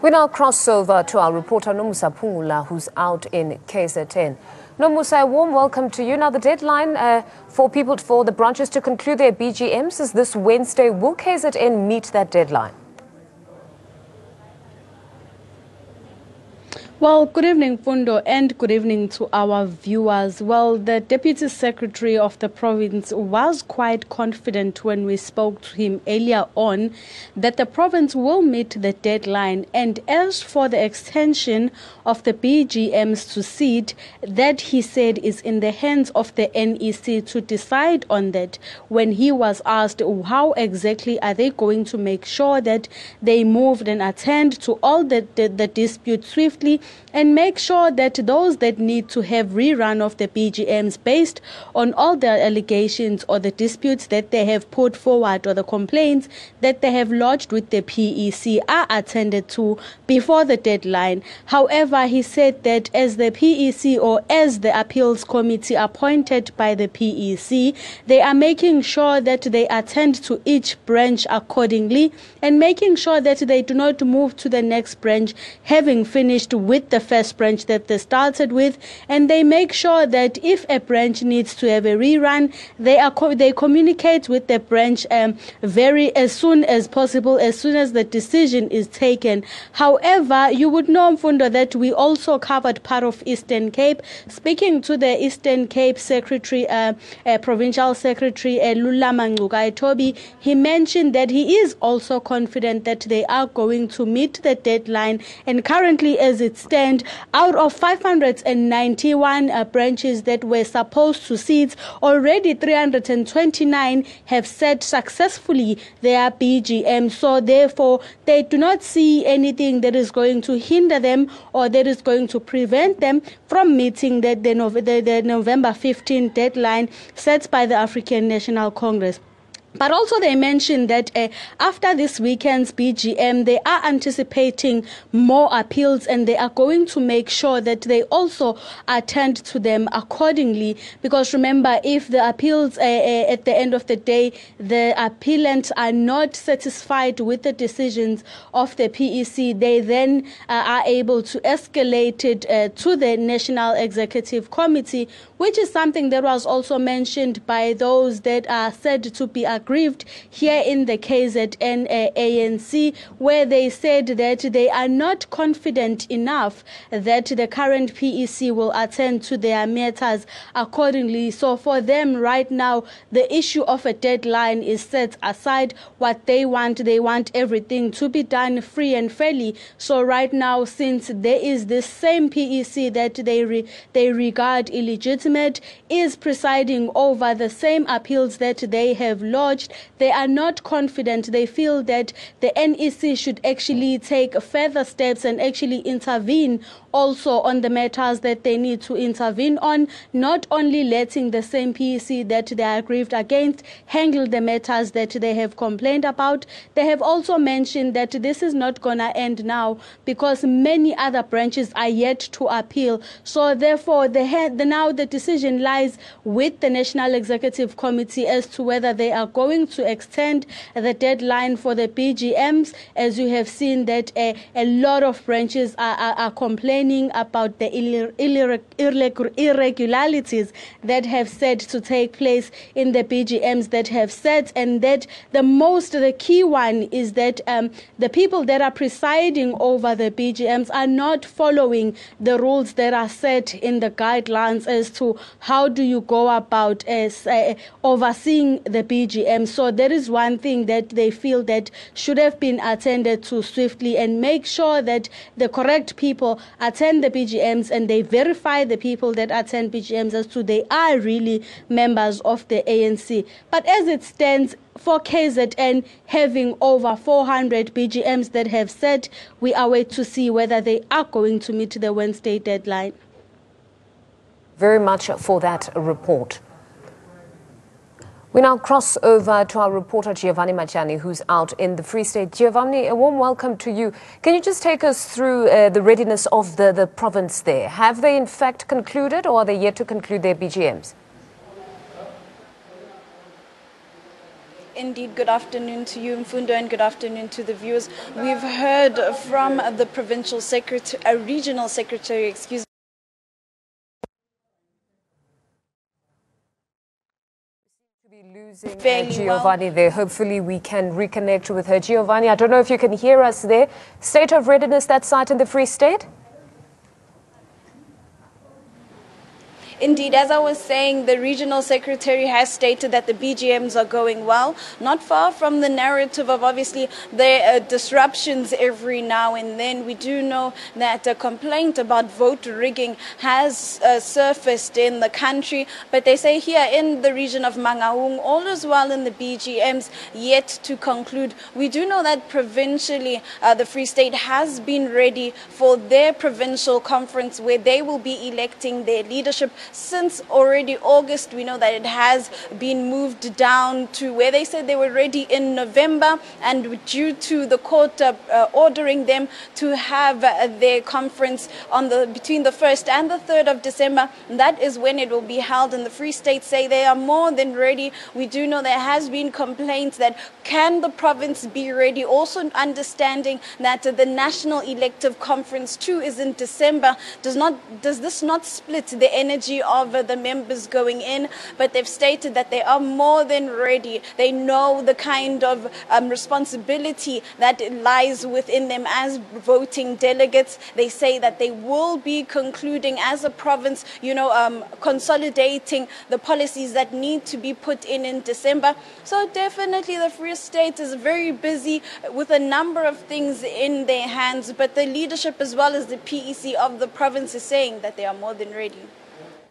We now cross over to our reporter Nomusa Pungula, who's out in KZN. Nomusa, a warm welcome to you. Now, the deadline for the branches to conclude their BGMs is this Wednesday. Will KZN meet that deadline? Well, good evening, Fundo, and good evening to our viewers. Well, the Deputy Secretary of the province was quite confident when we spoke to him earlier on that the province will meet the deadline. And as for the extension of the BGMs to seat, that he said is in the hands of the NEC to decide on that. When he was asked how exactly are they going to make sure that they moved and attend to all the disputes swiftly, and make sure that those that need to have rerun of the BGMs based on all the allegations or the disputes that they have put forward or the complaints that they have lodged with the PEC are attended to before the deadline. However, he said that as the PEC or as the appeals committee appointed by the PEC, they are making sure that they attend to each branch accordingly and making sure that they do not move to the next branch having finished with the first branch that they started with, and they make sure that if a branch needs to have a rerun, they communicate with the branch as soon as possible, as soon as the decision is taken. However, you would know, Mfundo, that we also covered part of Eastern Cape. Speaking to the Eastern Cape Secretary, Provincial Secretary Lulama Toby, he mentioned that he is also confident that they are going to meet the deadline, and currently as it stands, out of 591 branches that were supposed to seat, already 329 have set successfully their BGM. So therefore, they do not see anything that is going to hinder them or that is going to prevent them from meeting the November 15 deadline set by the African National Congress. But also they mentioned that after this weekend's BGM, they are anticipating more appeals, and they are going to make sure that they also attend to them accordingly. Because remember, if the appeals at the end of the day, the appellants are not satisfied with the decisions of the PEC, they then are able to escalate it to the National Executive Committee, which is something that was also mentioned by those that are said to be aggrieved here in the KZN ANC, where they said that they are not confident enough that the current PEC will attend to their matters accordingly. So for them right now, the issue of a deadline is set aside. What they want everything to be done free and fairly. So right now, since there is this same PEC that they regard illegitimate, is presiding over the same appeals that they have lodged, they are not confident. They feel that the NEC should actually take further steps and actually intervene also on the matters that they need to intervene on, not only letting the same PEC that they are aggrieved against handle the matters that they have complained about. They have also mentioned that this is not going to end now because many other branches are yet to appeal. So therefore, now the decision lies with the National Executive Committee as to whether they are going to extend the deadline for the BGMs. As you have seen that a lot of branches are complaining about the irregularities that have said to take place in the BGMs that have set, and that the key one is that the people that are presiding over the BGMs are not following the rules that are set in the guidelines as to how do you go about overseeing the BGM. So there is one thing that they feel that should have been attended to swiftly, and make sure that the correct people attend the BGMs and they verify the people that attend BGMs as to they are really members of the ANC. But as it stands, for KZN having over 400 BGMs that have said, we are waiting to see whether they are going to meet the Wednesday deadline. Very much for that report. We now cross over to our reporter Giovanni Machani, who's out in the Free State. Giovanni, a warm welcome to you. Can you just take us through the readiness of the province there? Have they in fact concluded, or are they yet to conclude their BGMs? Indeed, good afternoon to you, Mfundo, and good afternoon to the viewers. We've heard from the provincial secretary, regional secretary, excuse me. Losing Giovanni there. Hopefully we can reconnect with her. Giovanni, I don't know if you can hear us there. State of readiness, that site in the Free State? Indeed, as I was saying, the regional secretary has stated that the BGMs are going well, not far from the narrative of obviously the disruptions every now and then. We do know that a complaint about vote rigging has surfaced in the country, but they say here in the region of Mangaung, all is well in the BGMs, yet to conclude. We do know that provincially, the Free State has been ready for their provincial conference where they will be electing their leadership. Since already August, we know that it has been moved down to where they said they were ready in November, and due to the court ordering them to have their conference on between the 1st and the 3rd of December, that is when it will be held. And the Free State say they are more than ready. We do know there has been complaints that can the province be ready, also understanding that the National Elective Conference too is in December. Does this not split the energy of the members going in? But they've stated that they are more than ready. They know the kind of responsibility that lies within them as voting delegates. They say that they will be concluding as a province, consolidating the policies that need to be put in December. So definitely the Free State is very busy with a number of things in their hands, but the leadership as well as the PEC of the province is saying that they are more than ready.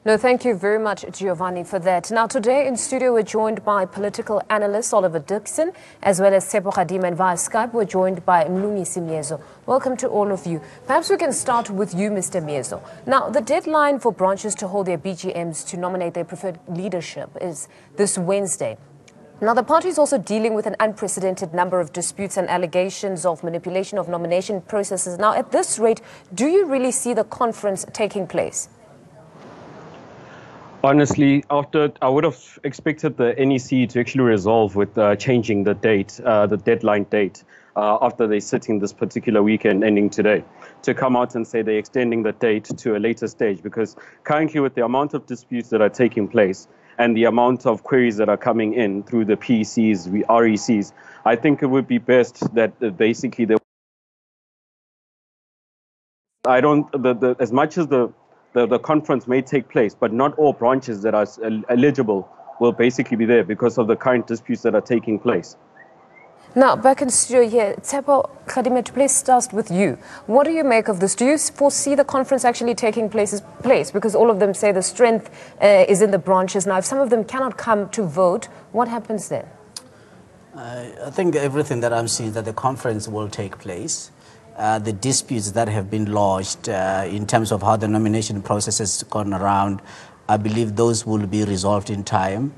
No, thank you very much, Giovanni, for that. Now, today in studio, we're joined by political analyst Oliver Dixon, as well as Sebo Khadima, and via Skype, we're joined by Mlungisi Miezo. Welcome to all of you. Perhaps we can start with you, Mr. Miezo. Now, the deadline for branches to hold their BGMs to nominate their preferred leadership is this Wednesday. Now, the party is also dealing with an unprecedented number of disputes and allegations of manipulation of nomination processes. Now, at this rate, do you really see the conference taking place? Honestly, I would have expected the NEC to actually resolve with changing the date, the deadline date, after they're sitting this particular weekend ending today, to come out and say they're extending the date to a later stage, because currently with the amount of disputes that are taking place and the amount of queries that are coming in through the PECs, RECs, I think it would be best that basically as much as the conference may take place, but not all branches that are eligible will basically be there because of the current disputes that are taking place. Now, back in studio here, Sebo Khadima, to start with you. What do you make of this? Do you foresee the conference actually taking place? Because all of them say the strength is in the branches. Now, if some of them cannot come to vote, what happens then? I think everything that I'm seeing is that the conference will take place. The disputes that have been lodged in terms of how the nomination process has gone around, I believe those will be resolved in time.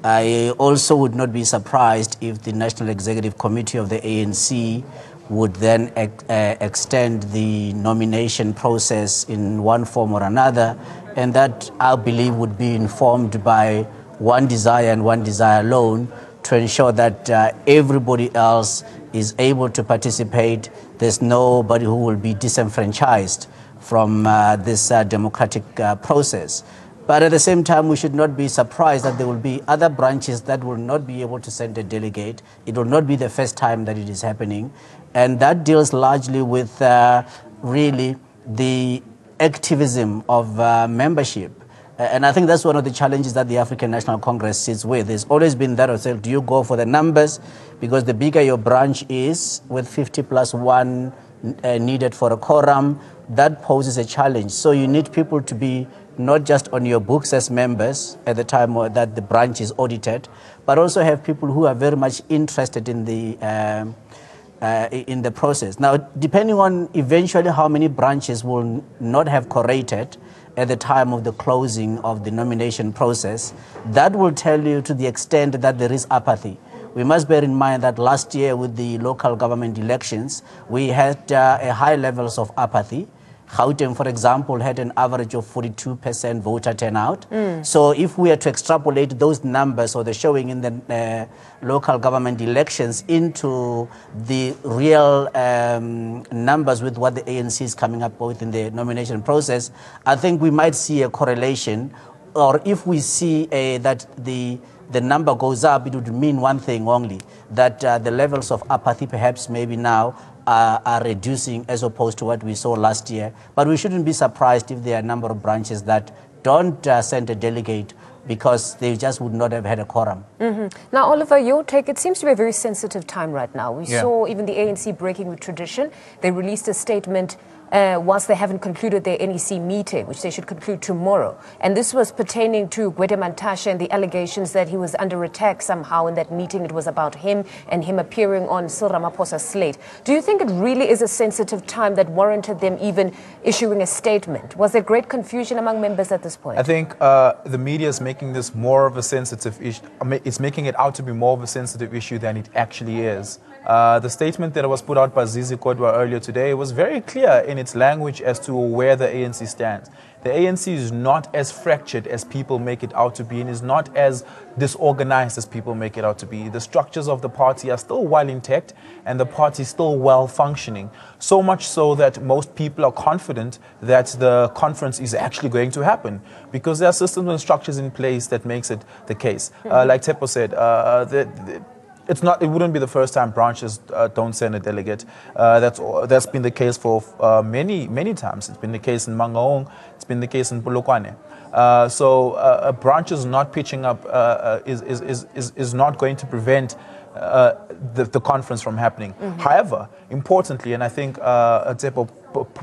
I also would not be surprised if the National Executive Committee of the ANC would then extend the nomination process in one form or another, and that I believe would be informed by one desire and one desire alone, to ensure that everybody else is able to participate. There's nobody who will be disenfranchised from this democratic process. But at the same time, we should not be surprised that there will be other branches that will not be able to send a delegate. It will not be the first time that it is happening. And that deals largely with really the activism of membership. And I think that's one of the challenges that the African National Congress sits with. There's always been that, do you go for the numbers? Because the bigger your branch is, with 50+1 needed for a quorum, that poses a challenge. So you need people to be not just on your books as members at the time that the branch is audited, but also have people who are very much interested in the process. Now, depending on eventually how many branches will not have corrected at the time of the closing of the nomination process, that will tell you to the extent that there is apathy. We must bear in mind that last year with the local government elections, we had high levels of apathy. Gauteng, for example, had an average of 42% voter turnout. So if we are to extrapolate those numbers or the showing in the local government elections into the real numbers with what the ANC is coming up with in the nomination process, I think we might see a correlation. Or if we see that the number goes up, it would mean one thing only, that the levels of apathy perhaps maybe now are reducing as opposed to what we saw last year. But we shouldn't be surprised if there are a number of branches that don't send a delegate because they just would not have had a quorum. Now, Oliver, your take, it seems to be a very sensitive time right now. We saw even the ANC breaking with tradition. They released a statement whilst they haven't concluded their NEC meeting, which they should conclude tomorrow. And this was pertaining to Gwede Mantashe and the allegations that he was under attack somehow in that meeting. It was about him and him appearing on Cyril Ramaphosa's slate. Do you think it really is a sensitive time that warranted them even issuing a statement? Was there great confusion among members at this point? I think the media is making this more of a sensitive issue. It's making it out to be more of a sensitive issue than it actually is. The statement that was put out by Zizi Kodwa earlier today was very clear in its language as to where the ANC stands. The ANC is not as fractured as people make it out to be and is not as disorganized as people make it out to be. The structures of the party are still well intact and the party is still well functioning. So much so that most people are confident that the conference is actually going to happen because there are systems and structures in place that makes it the case. Like Tepo said, it wouldn't be the first time branches don't send a delegate. That's been the case for many times. It's been the case in Mangaung. It's been the case in Polokwane. So branches not pitching up is not going to prevent the conference from happening. However, importantly, and I think Tsepo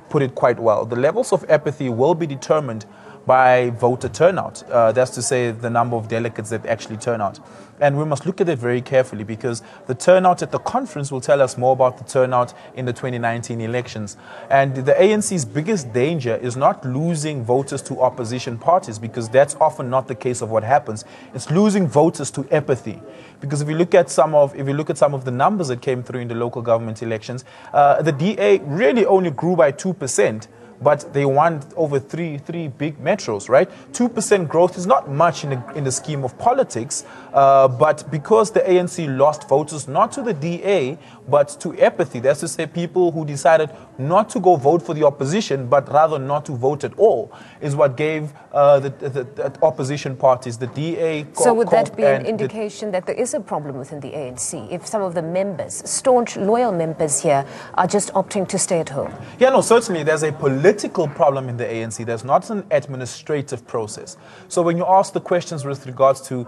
put it quite well, the levels of apathy will be determined by voter turnout. That's to say the number of delegates that actually turn out. And we must look at it very carefully because the turnout at the conference will tell us more about the turnout in the 2019 elections. And the ANC's biggest danger is not losing voters to opposition parties because that's often not the case of what happens. It's losing voters to apathy. Because if you look at some of the numbers that came through in the local government elections, the DA really only grew by 2%. But they won over three big metros, right? 2% growth is not much in the scheme of politics, but because the ANC lost voters not to the DA, but to apathy, that's to say people who decided not to go vote for the opposition, but rather not to vote at all, is what gave the opposition parties, the DA... So would that be an indication that there is a problem within the ANC, if some of the members, staunch, loyal members here, are just opting to stay at home? Yeah, no, certainly there's a political problem in the ANC. There's not an administrative process. So when you ask the questions with regards to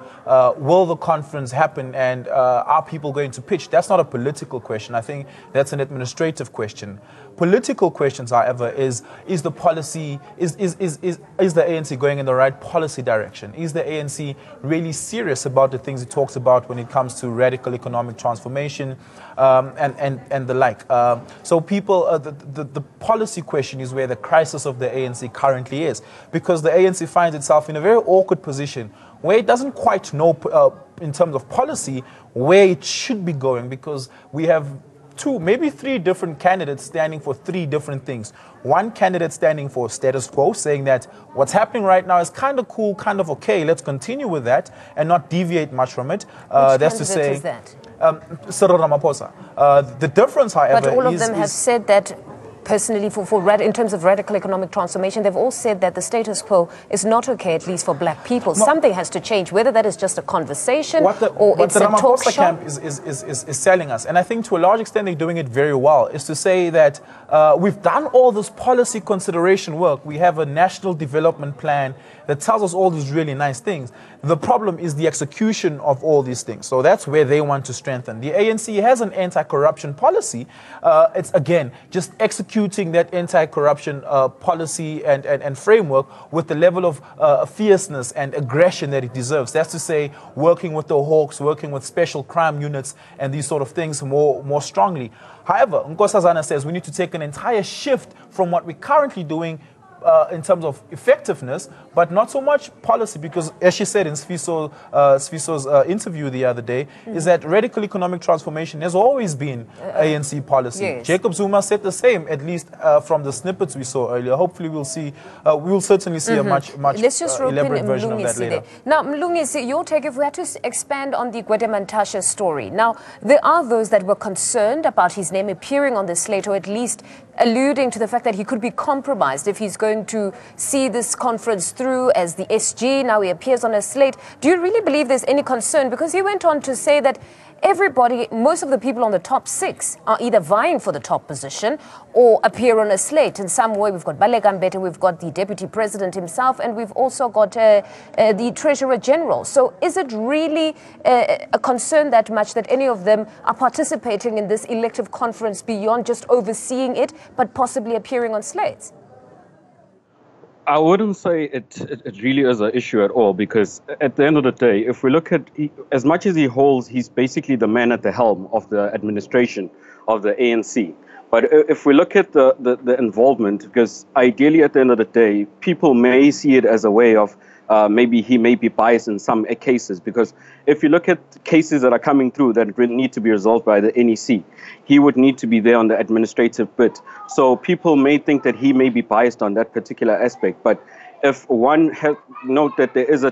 will the conference happen and are people going to pitch, that's not a political question. I think that's an administrative question. Political questions, however, is the policy, is the ANC going in the right policy direction? Is the ANC really serious about the things it talks about when it comes to radical economic transformation and the like? So people, the policy question is where the crisis of the ANC currently is, because the ANC finds itself in a very awkward position where it doesn't quite know in terms of policy where it should be going, because we have two, maybe three different candidates standing for three different things. One candidate standing for status quo, saying that what's happening right now is kind of cool, kind of okay, let's continue with that and not deviate much from it. That's to say, is that? Cyril Ramaphosa. The difference, however, but all of them have said that personally, in terms of radical economic transformation, they've all said that the status quo is not okay, at least for black people. No. Something has to change, whether that is just a conversation or it's a talk show. What the Ramaphosa camp is selling us, and I think to a large extent they're doing it very well, is to say that we've done all this policy consideration work. We have a national development plan that tells us all these really nice things. The problem is the execution of all these things. So that's where they want to strengthen. The ANC has an anti-corruption policy. It's, again, just executing that anti-corruption policy and framework with the level of fierceness and aggression that it deserves. That's to say, working with the Hawks, working with special crime units and these sort of things more strongly. However, Nkosazana says we need to take an entire shift from what we're currently doing in terms of effectiveness, but not so much policy, because as she said in Sfiso's interview the other day, is that radical economic transformation has always been ANC policy. Yes. Jacob Zuma said the same, at least from the snippets we saw earlier. Hopefully we'll see, we'll certainly see a much Let's just rope elaborate in version of that Mlungisi later. there. Now, Mlungisi, your take, if we had to expand on the Gwedemantashe story. Now, there are those that were concerned about his name appearing on the slate, or at least alluding to the fact that he could be compromised if he's going to see this conference through as the SG. Now he appears on a slate. Do you really believe there's any concern? Because he went on to say that everybody, most of the people on the top 6 are either vying for the top position or appear on a slate. In some way, we've got Baleka Mbete, we've got the Deputy President himself, and we've also got the Treasurer General. So is it really a concern that much that any of them are participating in this elective conference beyond just overseeing it, but possibly appearing on slates? I wouldn't say it really is an issue at all, because at the end of the day, if we look at, as much as he holds, he's basically the man at the helm of the administration of the ANC. But if we look at the involvement, because ideally at the end of the day, people may see it as a way of maybe he may be biased in some cases, because if you look at cases that are coming through that need to be resolved by the NEC, he would need to be there on the administrative bit. So people may think that he may be biased on that particular aspect. But if one note that there is a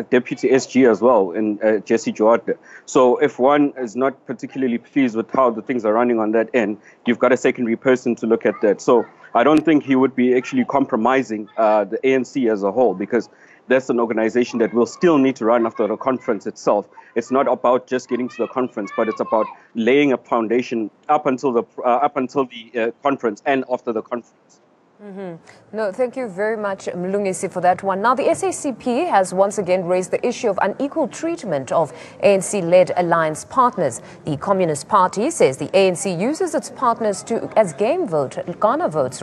deputy SG as well in Jesse Duarte. So if one is not particularly pleased with how the things are running on that end, you've got a secondary person to look at that. So I don't think he would be actually compromising the ANC as a whole, because that's an organization that will still need to run after the conference itself. It's not about just getting to the conference, but it's about laying a foundation up until the conference and after the conference. No, thank you very much, Mlungisi, for that one. Now, the SACP has once again raised the issue of unequal treatment of ANC-led alliance partners. The Communist Party says the ANC uses its partners as garner votes,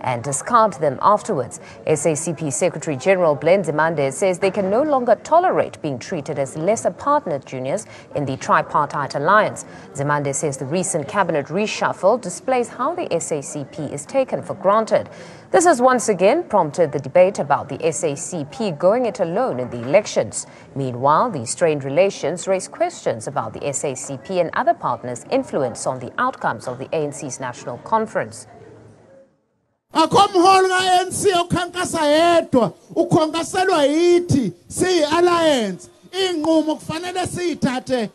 and discard them afterwards. SACP Secretary General Glenn Zimande says they can no longer tolerate being treated as lesser partner juniors in the tripartite alliance. Zimande says the recent cabinet reshuffle displays how the SACP is taken for granted. This has once again prompted the debate about the SACP going it alone in the elections. Meanwhile, the strained relations raise questions about the SACP and other partners' influence on the outcomes of the ANC's national conference. Akomholi ka-ANC ukhankasa yedwa ukhankaselwa yithi siyi-alliance inqumo kufanele siyithathe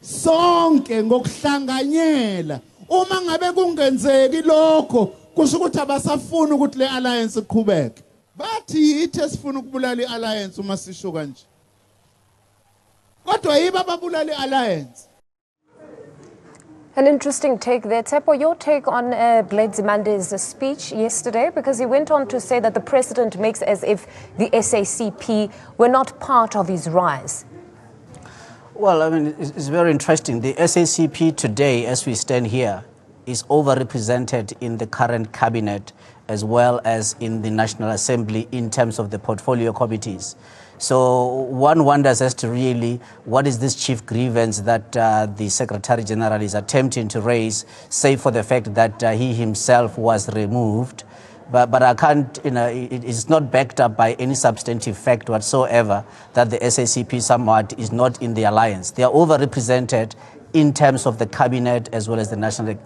sonke ngokuhlanganyela uma ngabe kungenzeki lokho kusho ukuthi abasafuna ukuthi le alliance iqhubeke bathi yithi esifuna ukubulala i-alliance uma sisho kanje kodwa yiba babulala i-alliance. An interesting take there. Tsepo, your take on Glenn Zimande's speech yesterday, because he went on to say that the president makes as if the SACP were not part of his rise. Well, I mean, it's very interesting. The SACP today, as we stand here, is overrepresented in the current cabinet as well as in the National Assembly in terms of the portfolio committees. So one wonders as to really what is this chief grievance that the Secretary General is attempting to raise, save for the fact that he himself was removed. But I can't, it is not backed up by any substantive fact whatsoever that the SACP somewhat is not in the alliance. They are overrepresented in terms of the cabinet as well as the National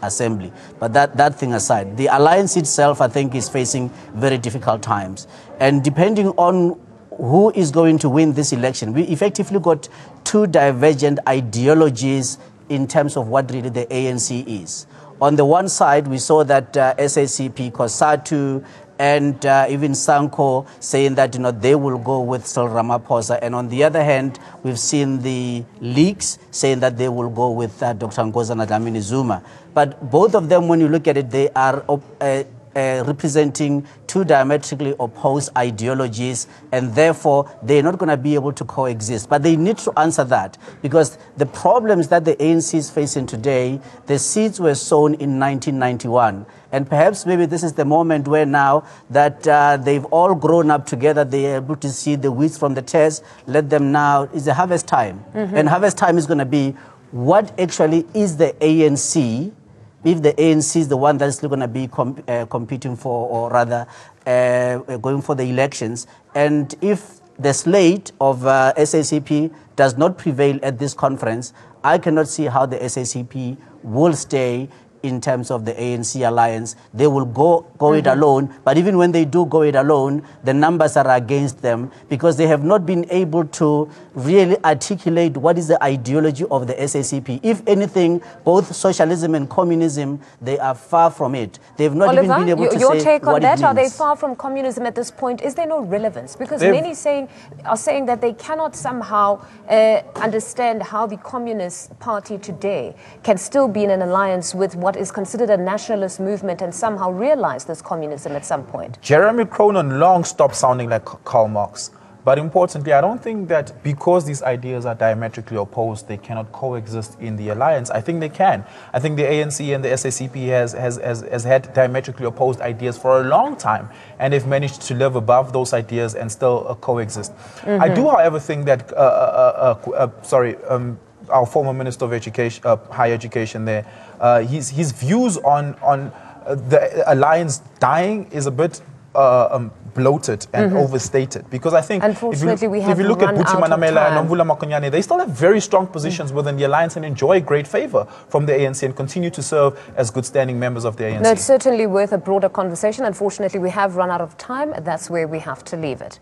Assembly. But that thing aside, the alliance itself, I think, is facing very difficult times. And depending on who is going to win this election, we effectively got two divergent ideologies in terms of what really the ANC is. On the one side, we saw that SACP, COSATU, and even Sanko saying that they will go with Cyril Ramaphosa. And on the other hand, we've seen the leaks saying that they will go with Dr. Nkosazana Dlamini-Zuma. But both of them, when you look at it, they are representing two diametrically opposed ideologies, and therefore they're not going to be able to coexist. But they need to answer that, because the problems that the ANC is facing today, the seeds were sown in 1991. And perhaps maybe this is the moment where now that they've all grown up together, they're able to see the wheat from the tares. Let them now, it's a harvest time. And harvest time is going to be what actually is the ANC if the ANC is the one that's going to be competing for, or rather going for the elections, and if the slate of SACP does not prevail at this conference, I cannot see how the SACP will stay in terms of the ANC alliance. They will go it alone, but even when they do go it alone, the numbers are against them because they have not been able to really articulate what is the ideology of the SACP. If anything, both socialism and communism, they are far from it. They have not even been able to say your take on what that? it Are they means. far from communism at this point? Is there no relevance? Because many are saying that they cannot somehow understand how the Communist Party today can still be in an alliance with what is considered a nationalist movement and somehow realize this communism at some point. Jeremy Cronin long stopped sounding like Karl Marx. But importantly, I don't think that because these ideas are diametrically opposed, they cannot coexist in the alliance. I think they can. I think the ANC and the SACP has had diametrically opposed ideas for a long time, and they've managed to live above those ideas and still coexist. I do, however, think that, our former Minister of Education, Higher Education there, his views on the alliance dying is a bit bloated and overstated, because I think if you look at Buti Manamela and Nomvula Makonyane, they still have very strong positions within the alliance and enjoy great favor from the ANC and continue to serve as good standing members of the ANC. No, it's certainly worth a broader conversation. Unfortunately, we have run out of time. That's where we have to leave it.